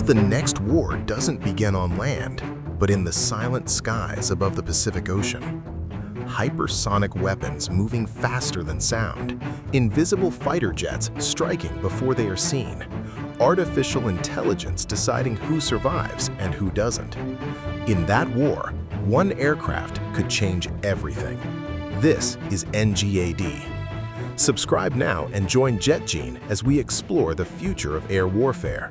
the next war doesn't begin on land, but in the silent skies above the Pacific Ocean. Hypersonic weapons moving faster than sound, invisible fighter jets striking before they are seen, artificial intelligence deciding who survives and who doesn't. In that war, one aircraft could change everything. This is NGAD. Subscribe now and join Jetgine as we explore the future of air warfare.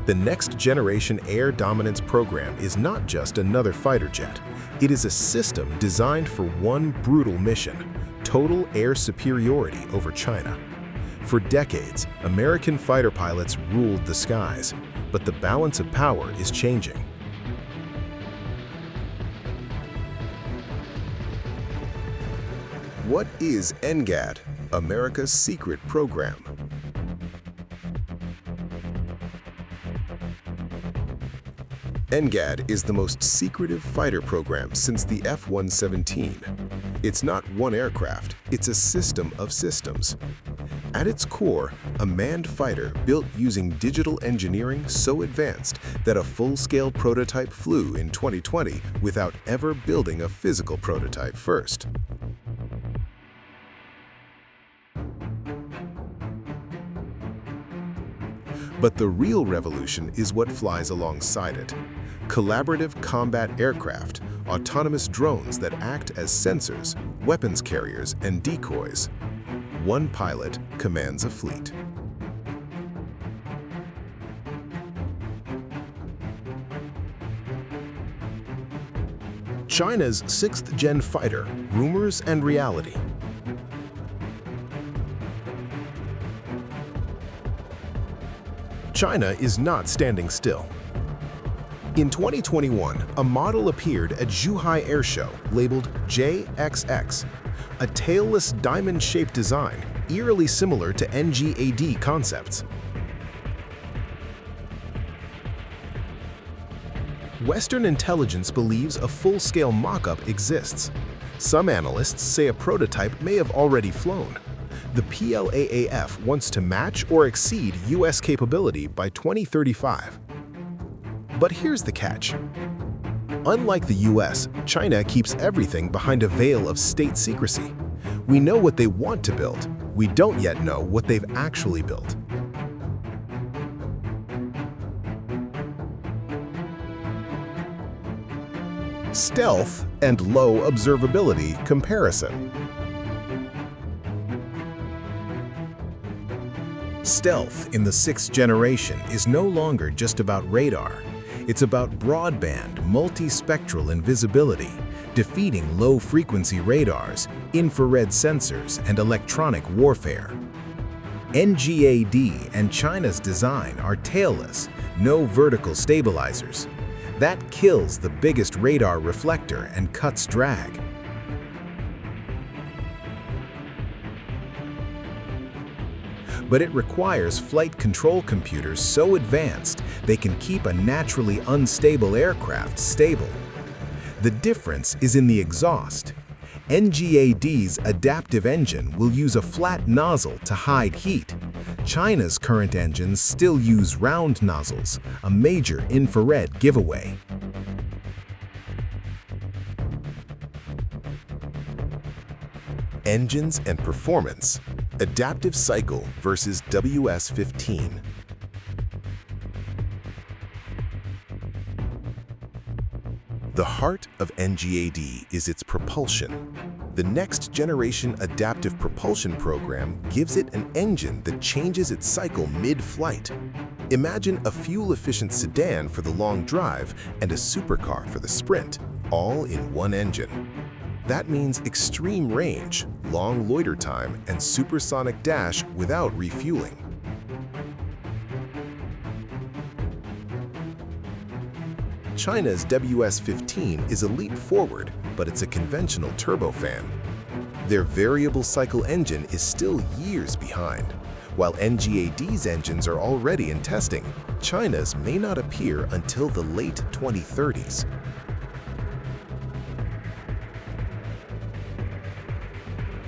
The Next Generation Air Dominance program is not just another fighter jet. It is a system designed for one brutal mission: total air superiority over China. For decades, American fighter pilots ruled the skies, but the balance of power is changing. What is NGAD, America's secret program? NGAD is the most secretive fighter program since the F-17. It's not one aircraft, it's a system of systems. At its core, a manned fighter built using digital engineering so advanced that a full-scale prototype flew in 2020 without ever building a physical prototype first. But the real revolution is what flies alongside it: collaborative combat aircraft, autonomous drones that act as sensors, weapons carriers, and decoys. One pilot commands a fleet. China's 6th-Gen fighter, rumors and reality. China is not standing still. In 2021, a model appeared at Zhuhai Air Show labeled JXX, a tailless diamond-shaped design eerily similar to NGAD concepts. Western intelligence believes a full-scale mock-up exists. Some analysts say a prototype may have already flown. The PLAAF wants to match or exceed US capability by 2035. But here's the catch. Unlike the US, China keeps everything behind a veil of state secrecy. We know what they want to build. We don't yet know what they've actually built. Stealth and low observability comparison. Stealth in the 6th generation is no longer just about radar. It's about broadband, multispectral invisibility, defeating low-frequency radars, infrared sensors, and electronic warfare. NGAD and China's design are tailless, no vertical stabilizers. That kills the biggest radar reflector and cuts drag. But it requires flight control computers so advanced they can keep a naturally unstable aircraft stable. The difference is in the exhaust. NGAD's adaptive engine will use a flat nozzle to hide heat. China's current engines still use round nozzles, a major infrared giveaway. Engines and performance. Adaptive cycle versus WS-15. The heart of NGAD is its propulsion. The Next Generation Adaptive Propulsion program gives it an engine that changes its cycle mid-flight. Imagine a fuel-efficient sedan for the long drive and a supercar for the sprint, all in one engine. That means extreme range, long loiter time, and supersonic dash without refueling. China's WS-15 is a leap forward, but it's a conventional turbofan. Their variable cycle engine is still years behind. While NGAD's engines are already in testing, China's may not appear until the late 2030s.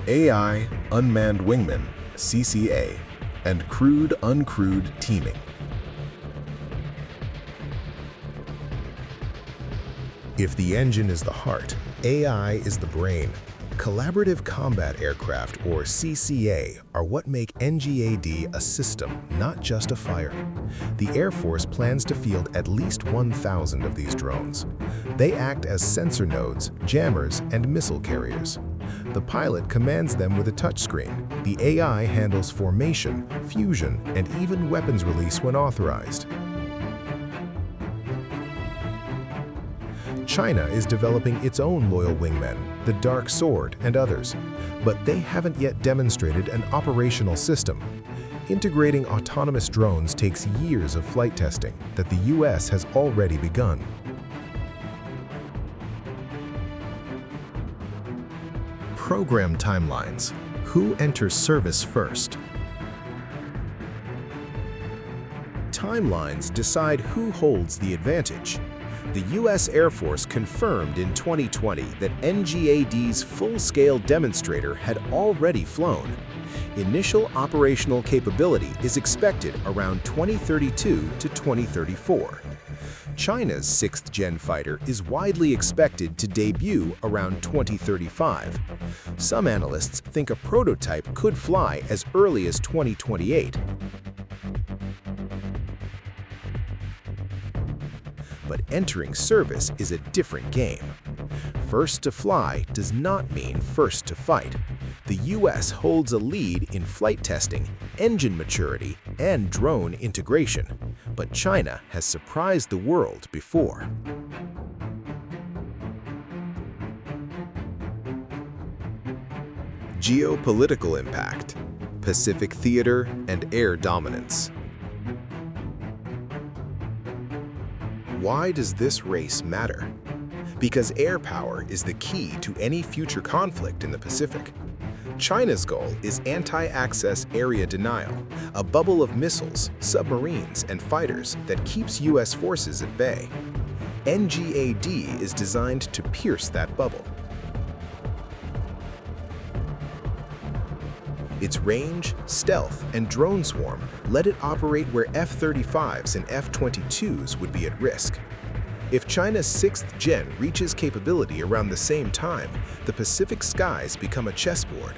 AI, Unmanned Wingmen, CCA, and crewed-uncrewed teaming. If the engine is the heart, AI is the brain. Collaborative Combat Aircraft, or CCA, are what make NGAD a system, not just a fighter. The Air Force plans to field at least 1,000 of these drones. They act as sensor nodes, jammers, and missile carriers. The pilot commands them with a touchscreen. The AI handles formation, fusion, and even weapons release when authorized. China is developing its own loyal wingmen, the Dark Sword and others, but they haven't yet demonstrated an operational system. Integrating autonomous drones takes years of flight testing that the US has already begun. Program timelines. Who enters service first? Timelines decide who holds the advantage. The U.S. Air Force confirmed in 2020 that NGAD's full-scale demonstrator had already flown. Initial operational capability is expected around 2032 to 2034. China's 6th-Gen fighter is widely expected to debut around 2035. Some analysts think a prototype could fly as early as 2028. But entering service is a different game. First to fly does not mean first to fight. The US holds a lead in flight testing, engine maturity, and drone integration, but China has surprised the world before. Geopolitical impact, Pacific theater, and air dominance. Why does this race matter? Because air power is the key to any future conflict in the Pacific. China's goal is anti-access area denial, a bubble of missiles, submarines, and fighters that keeps US forces at bay. NGAD is designed to pierce that bubble. Its range, stealth, and drone swarm let it operate where F-35s and F-22s would be at risk. If China's 6th-Gen reaches capability around the same time, the Pacific skies become a chessboard.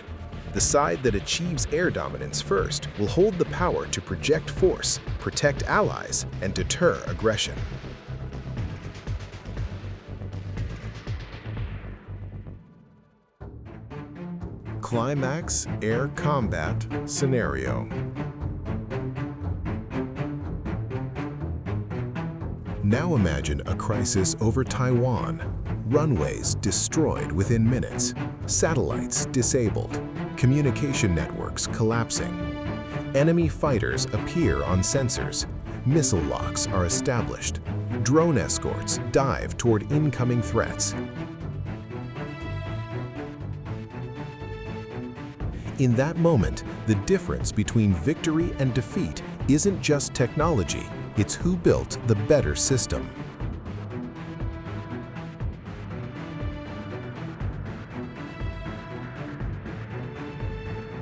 The side that achieves air dominance first will hold the power to project force, protect allies, and deter aggression. Climax Air Combat Scenario. Now imagine a crisis over Taiwan. Runways destroyed within minutes, satellites disabled, communication networks collapsing. Enemy fighters appear on sensors, missile locks are established, drone escorts dive toward incoming threats. In that moment, the difference between victory and defeat isn't just technology, it's who built the better system.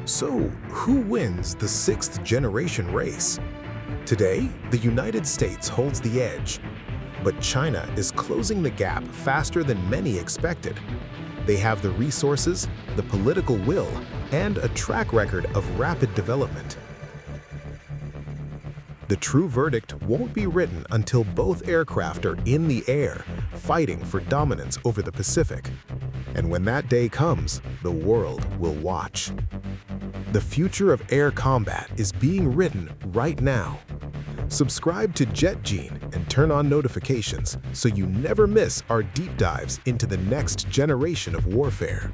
So, who wins the 6th-generation race? Today, the United States holds the edge, but China is closing the gap faster than many expected. They have the resources, the political will, and a track record of rapid development. The true verdict won't be written until both aircraft are in the air, fighting for dominance over the Pacific. And when that day comes, the world will watch. The future of air combat is being written right now. Subscribe to Jetgine and turn on notifications so you never miss our deep dives into the next generation of warfare.